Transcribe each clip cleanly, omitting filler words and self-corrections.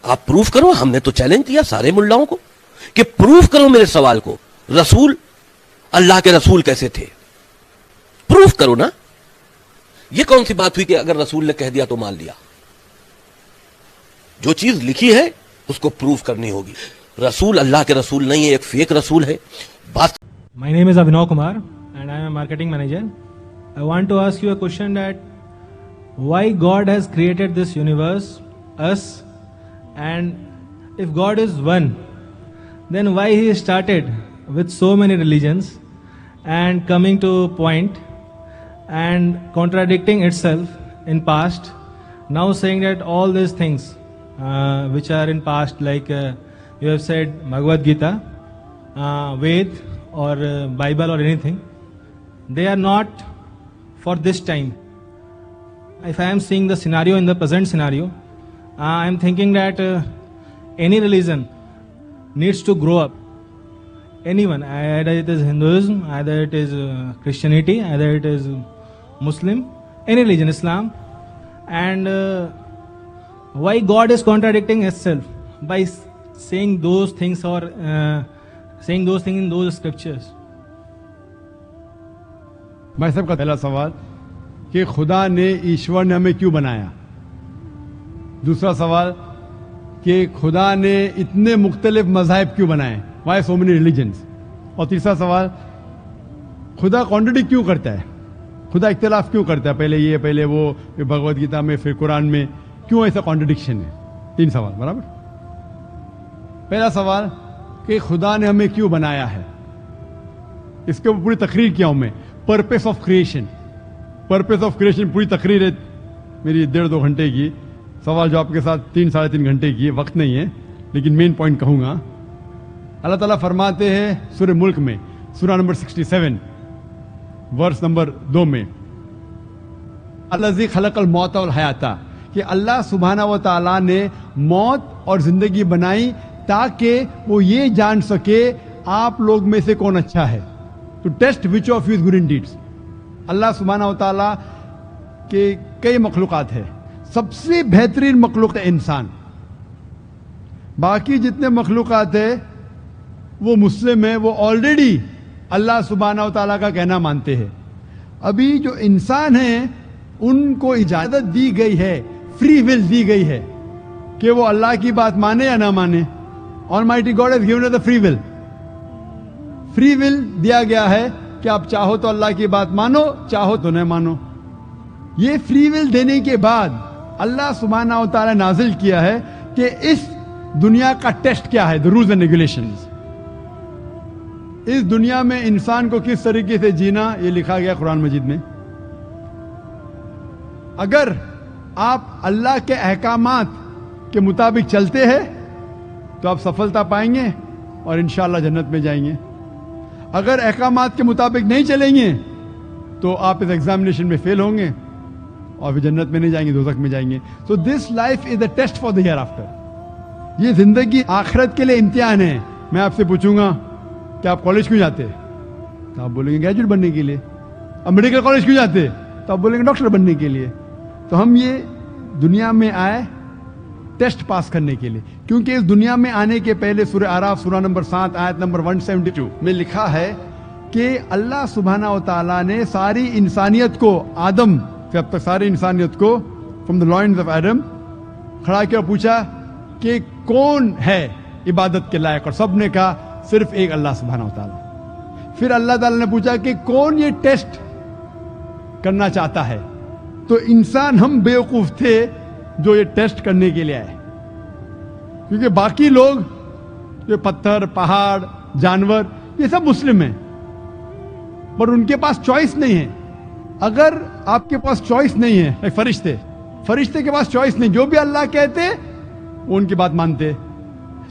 آپ پروف کرو. ہم نے تو چیلنج دیا سارے ملاؤں کو کہ پروف کرو میرے سوال کو, رسول اللہ کے رسول کیسے تھے, پروف کرو نا. یہ کون سی بات ہوئی کہ اگر رسول نے کہہ دیا تو مان لیا؟ جو چیز لکھی ہے اس کو پروف کرنی ہوگی. رسول اللہ کے رسول نہیں ہے, ایک فیک رسول ہے. بات. My name is Abhinav Kumar and I am a marketing manager. I want to ask you a question that why God has created this universe, us, and if God is one, then why He started with so many religions and coming to a point and contradicting itself in past, now saying that all these things which are in past, like you have said Bhagavad Gita, Ved or Bible or anything, they are not for this time. If I am seeing the scenario in the present scenario, I am thinking that any religion needs to grow up. Anyone, either it is Hinduism, either it is Christianity, either it is Muslim, any religion, Islam. And why God is contradicting itself by saying those things or saying those things in those scriptures? بھائی صاحب کا پہلا سوال کہ خدا نے ایشور نے ہمیں کیوں بنایا. دوسرا سوال کہ خدا نے اتنے مختلف مذاہب کیوں بنائے, وائی سو مینی ریلیجنس. اور تیسرا سوال خدا کانٹرڈکٹ کیوں کرتا ہے, خدا اختلاف کیوں کرتا ہے, پہلے یہ پہلے وہ, بھگوت گیتا میں پھر قرآن میں, کیوں ایسا کانٹرڈکشن ہے. 3 سوال برابر. پہلا سوال کہ خدا نے ہمیں کیوں بنایا ہے, اس کے اوپر پوری تقریر کیا ہوں میں. Purpose of creation, purpose of creation پوری تقریر ہے میری 1.5-2 گھنٹے کی, سوال جواب کے ساتھ 3-3.5 گھنٹے کی, وقت نہیں ہے لیکن مین پوائنٹ کہوں گا. اللہ تعالیٰ فرماتے ہیں سورہ ملک میں, سورہ نمبر 67 ورس نمبر 2 میں, الذی خلق الموت والحیات, کہ اللہ سبحانہ و تعالیٰ نے موت اور زندگی بنائی تاکہ وہ یہ جان سکے آپ لوگ میں سے کون اچھا ہے, to test which of you is good in deeds. اللہ سبحانہ و تعالیٰ کے کئی مخلوقات ہیں, سب سے بہترین مخلوق ہے انسان. باقی جتنے مخلوقات ہیں وہ مسلم ہیں, وہ آلریڈی اللہ سبحانہ و تعالیٰ کا کہنا مانتے ہیں. ابھی جو انسان ہیں ان کو اجازت دی گئی ہے, فری ول دی گئی ہے کہ وہ اللہ کی بات مانے یا نہ مانے. Almighty God has given us the free will. Free will دیا گیا ہے کہ آپ چاہو تو اللہ کی بات مانو, چاہو تو نہ مانو. یہ فری ول دینے کے بعد اللہ سبحانہ و تعالیٰ نازل کیا ہے کہ اس دنیا کا ٹیسٹ کیا ہے, the rules and regulations. اس دنیا میں انسان کو کس طریقے سے جینا, یہ لکھا گیا قرآن مجید میں. اگر آپ اللہ کے احکامات کے مطابق چلتے ہیں تو آپ سفلتا پائیں گے اور انشاءاللہ جنت میں جائیں گے. اگر احکامات کے مطابق نہیں چلیں گے تو آپ اس ایگزامینیشن میں فیل ہوں گے اور پھر جنت میں نہیں جائیں گے, دوزخ میں جائیں گے. So this life is a test for the hereafter. یہ زندگی آخرت کے لیے امتحان ہے. میں آپ سے پوچھوں گا کہ آپ کالج کیوں جاتے, تو آپ بولیں گے گریجویٹ بننے کے لیے. اب میڈیکل کالج کیوں جاتے, تو آپ بولیں گے ڈاکٹر بننے کے لیے. تو ہم یہ دنیا میں آئے ٹیسٹ پاس کرنے کے لیے, کیونکہ اس دنیا میں آنے کے پہلے سورہ اعراف سورہ نمبر 7 آیت نمبر 172 میں لکھا ہے کہ اللہ سبحانہ و تعالیٰ نے ساری انسانیت کو, آدم سے اب تک ساری انسانیت کو, from the lines of Adam کھڑا کیا, پوچھا کہ کون ہے عبادت کے لائق, اور سب نے کہا صرف ایک اللہ سبحانہ و تعالیٰ. پھر اللہ تعالیٰ نے پوچھا کہ کون یہ ٹیسٹ کرنا چاہتا ہے, تو انسان ہم بیوقوف تھے جو یہ ٹیسٹ کرنے کے لیے آئے, کیونکہ باقی لوگ جو پتھر, پہاڑ, جانور, یہ سب مسلم ہیں, پر ان کے پاس چوائس نہیں ہے. اگر آپ کے پاس چوائس نہیں ہے, فرشتے کے پاس چوائس نہیں, جو بھی اللہ کہتے وہ ان کی بات مانتے.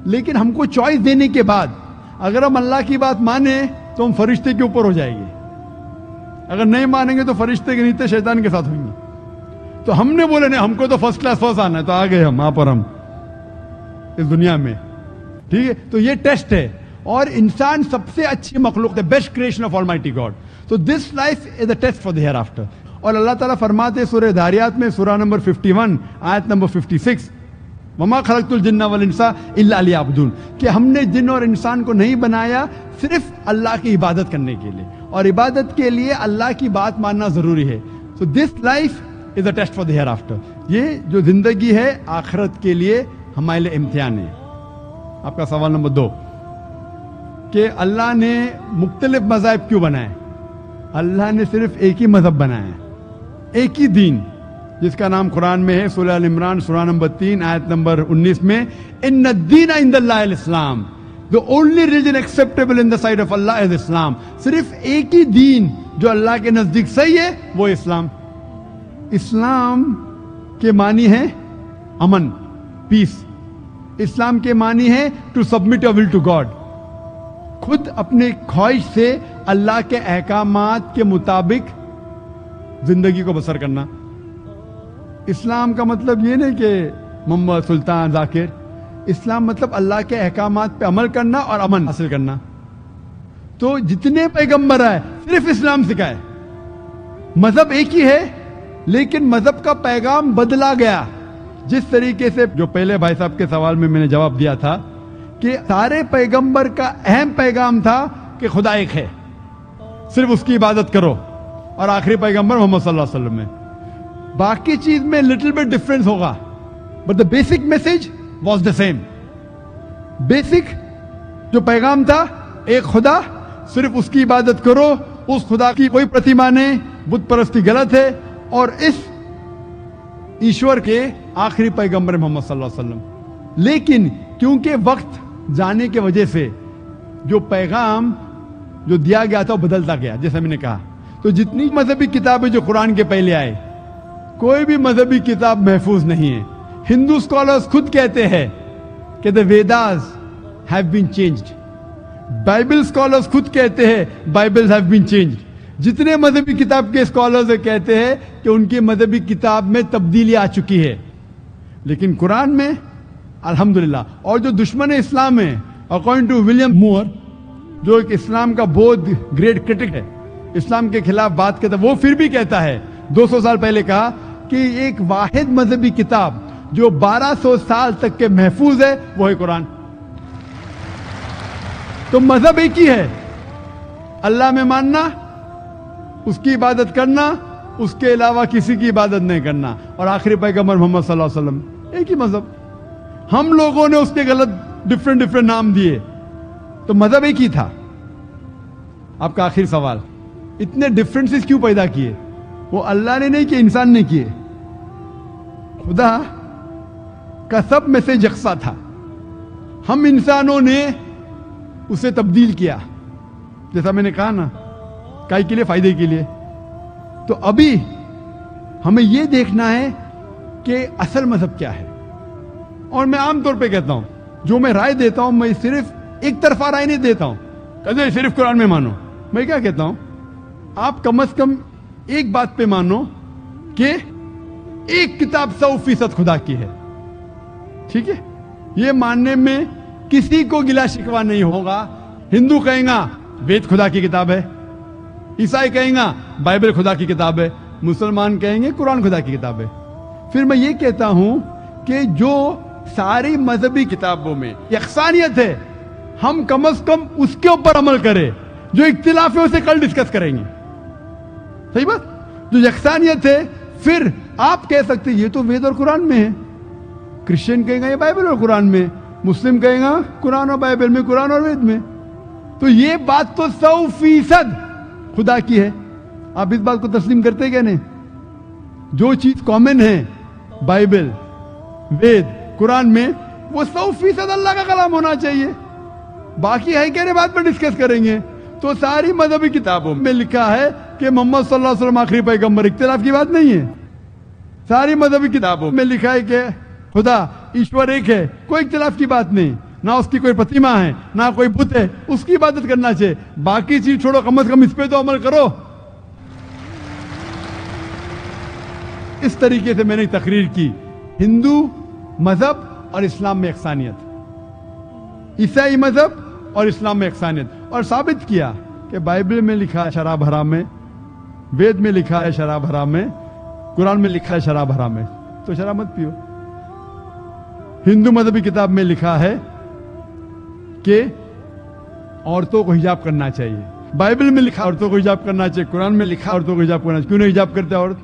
لیکن ہم کو چوائس دینے کے بعد اگر ہم اللہ کی بات مانیں تو ہم فرشتے کے اوپر ہو جائیں گے, اگر نہیں مانیں گے تو فرشتے کے نیچے شیطان کے ساتھ ہوئیں گے. تو ہم نے بولے نہیں, ہم کو تو فرسٹ کلاس فرسٹ آنا ہے, تو آ گئے ہم وہاں پر, ہم اس دنیا میں. ٹھیک ہے, تو یہ ٹیسٹ ہے, اور انسان سب سے اچھی مخلوق ہے, best creation of almighty God. تو this life is a test for the hereafter. اور اللہ تعالیٰ فرماتے سورہ دھاریات میں سورہ نمبر 51 آیت نمبر 56, वमा खलक़तुल जिन्ना वल इंसा इल्ला लियअबुदून, कि हमने जिन और इंसान को नहीं बनाया सिर्फ अल्लाह की इबादत करने के लिए, और इबादत के लिए अल्लाह की बात मानना जरूरी है. So this life is a test for the hereafter. ये जो जिंदगी है आखिरत के लिए हमारे लिए इम्तिहान है. आपका सवाल नंबर 2 कि अल्लाह ने मुख्तलिफ मज़ाहिब क्यों बनाए? अल्लाह ने सिर्फ एक ही मजहब बनाया, एक ही दीन, जिसका नाम कुरान में है. सूरह अल इमरान सूरह नंबर 3 आयत नंबर 19 में, इन्ना दीन इंदल्लाहिल इस्लाम, the only religion acceptable in the sight of अल्लाह इज इस्लाम. सिर्फ एक ही दीन जो अल्लाह के नजदीक सही है वो इस्लाम. इस्लाम के मानी है अमन, पीस. इस्लाम के मानी है to submit your will to God, खुद अपने ख्वाहिश से अल्लाह के अहकामात के मुताबिक जिंदगी को बसर करना. इस्लाम का मतलब ये नहीं कि मोहम्मद सुल्तान जाकिर. इस्लाम मतलब अल्लाह के अहकामात पे अमल करना और अमन हासिल करना. तो जितने पैगंबर आए सिर्फ इस्लाम सिखाए. मजहब एक ही है लेकिन मजहब का पैगाम बदला गया. जिस तरीके से जो पहले भाई साहब के सवाल में मैंने जवाब दिया था कि सारे पैगंबर का अहम पैगाम था कि खुदा एक है, सिर्फ उसकी इबादत करो, और आखिरी पैगंबर मोहम्मद सल्लल्लाहु अलैहि वसल्लम में. बाकी चीज में लिटिल बिट डिफरेंस होगा, but the basic message was the same. Basic जो पैगाम था, एक खुदा, सिर्फ उसकी इबादत करो, उस खुदा की कोई प्रतिमा नहीं, बुत परस्ती गलत है, और इस ईश्वर के आखिरी पैगंबर मोहम्मद सल्लल्लाहु अलैहि वसल्लम. लेकिन क्योंकि वक्त जाने की वजह से जो पैगाम जो दिया गया था वो बदलता गया, जैसा मैंने कहा. तो जितनी मजहबी किताबें जो कुरान के पहले आए, कोई भी मजहबी किताब महफूज नहीं है. हिंदू स्कॉलर्स खुद कहते हैं कि the Vedas have been changed. Bible scholars खुद कहते हैं बाइबल्स हैव बीन चेंज्ड. जितने मजहबी किताब के स्कॉलर्स कहते हैं कि उनकी मजहबी किताब में तब्दीली आ चुकी है, लेकिन कुरान में अल्हम्दुलिल्लाह. और जो दुश्मन इस्लाम है, अकॉर्डिंग टू विलियम मूर, जो एक इस्लाम का बहुत ग्रेट क्रिटिक है, इस्लाम के खिलाफ बात करता है, वो फिर भी कहता है 200 साल पहले कहा कि एक वाहिद मजहबी किताब जो 1200 साल तक के महफूज है वो है कुरान. तो मजहब एक ही है, अल्लाह में मानना, उसकी इबादत करना, उसके अलावा किसी की इबादत नहीं करना, और आखिरी पैगंबर मोहम्मद सल्लल्लाहु अलैहि वसल्लम. एक ही मजहब. हम लोगों ने उसके गलत डिफरेंट नाम दिए, तो मजहब एक ही था. आपका आखिरी सवाल, इतने डिफरेंसेस क्यों पैदा किए? वो अल्लाह ने नहीं किए, इंसान ने किए. खुदा का सब मैसेज यकसा था, हम इंसानों ने उसे तब्दील किया, जैसा मैंने कहा ना, काय के लिए? फायदे के लिए. तो अभी हमें यह देखना है कि असल मजहब क्या है. और मैं आमतौर पे कहता हूं, जो मैं राय देता हूं, मैं सिर्फ एक तरफा राय नहीं देता हूं, कहते सिर्फ कुरान में मानो. मैं क्या कहता हूं, आप कम से कम एक बात पे मानो कि एक किताब 100% खुदा की है. ठीक है, ये मानने में किसी को गिला शिकवा नहीं होगा. हिंदू कहेगा वेद खुदा की किताब है, ईसाई कहेगा बाइबल खुदा की किताब है, मुसलमान कहेंगे कुरान खुदा की किताब है. फिर मैं ये कहता हूं कि जो सारी मजहबी किताबों में यकसानियत है, हम कम से कम उसके ऊपर अमल करें. जो इख्तिलाफ है उसे कल डिस्कस करेंगे. सही बात. जो यकसानियत है, फिर आप कह सकते ये तो वेद और कुरान में है, क्रिश्चियन कहेगा ये बाइबल और कुरान में, मुस्लिम कहेगा कुरान और बाइबल में, कुरान और वेद में. तो ये बात तो 100% खुदा की है. आप इस बात को तस्लीम करते क्या नहीं? जो चीज कॉमन है बाइबल, वेद, कुरान में, वो 100% अल्लाह का कलाम होना चाहिए. बाकी है कहने बात पर डिस्कस करेंगे. तो सारी मजहबी किताबों में लिखा है कि मोहम्मद सल्लल्लाहु अलैहि वसल्लम आखिरी पैगंबर, इख्तिलाफ की बात नहीं है. सारी मजहबी किताबों में लिखा है कि खुदा ईश्वर एक है, कोई इख्तिलाफ की बात नहीं. ना उसकी कोई प्रतिमा है, ना कोई बुत है, उसकी इबादत करना चाहिए. बाकी चीज छोड़ो, कम से कम इस पे तो अमल करो. इस तरीके से मैंने तकरीर की हिंदू मजहब और इस्लाम में यकसानियत, ईसाई मजहब और इस्लाम में यकसानियत, और साबित किया कि बाइबल में लिखा है शराब हराम है, वेद में लिखा है शराब हराम है, कुरान में लिखा है शराब हराम है, तो शराब मत पियो. हिंदू मजहबी किताब में लिखा है कि औरतों को हिजाब करना चाहिए, बाइबल में लिखा औरतों को हिजाब करना चाहिए, कुरान में लिखा औरतों को हिजाब करना चाहिए, क्यों नहीं हिजाब करते औरत?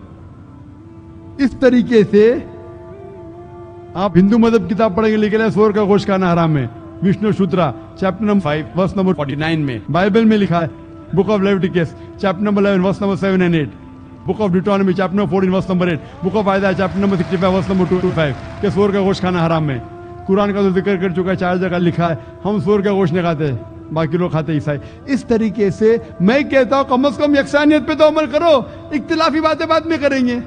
इस तरीके से आप हिंदू मजहब किताब पढ़ेंगे, लिखे है सूअर का गोश्त खाना हराम है, Vishnu Sutra chapter number 5 verse number 49 में। बाइबल में लिखा है book of Leviticus chapter number 11 verse number 7 and 8, book of Deuteronomy chapter number 14 verse number 8, book of Isaiah chapter number 65 verse number 225 कि सूअर का गोश्त खाना हराम है। कुरान का तो जिक्र कर चुका है, 4 जगह लिखा है हम सूअर का गोश्त नहीं खाते, बाकी लोग खाते ईसाई। इस तरीके से मैं कहता हूं कम से कम यकसानियत पे तो अमल करो, इख्तिलाफी बातें बाद में करेंगे।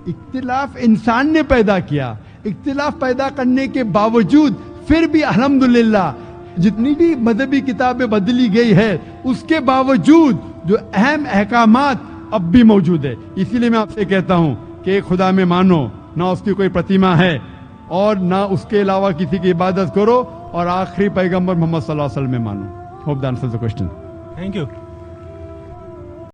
इख्तिलाफ इंसान ने पैदा किया, इख्तिलाफ पैदा करने के बावजूद फिर भी अल्हम्दुलिल्लाह जितनी भी मजहबी किताबें बदली गई है उसके बावजूद जो अहम अहकामात अब भी मौजूद है। इसीलिए मैं आपसे कहता हूं कि एक खुदा में मानो, ना उसकी कोई प्रतिमा है और ना उसके अलावा किसी की इबादत करो, और आखिरी पैगंबर मोहम्मद सल्लल्लाहु अलैहि वसल्लम में मानो। Hope that answers the question. Thank you.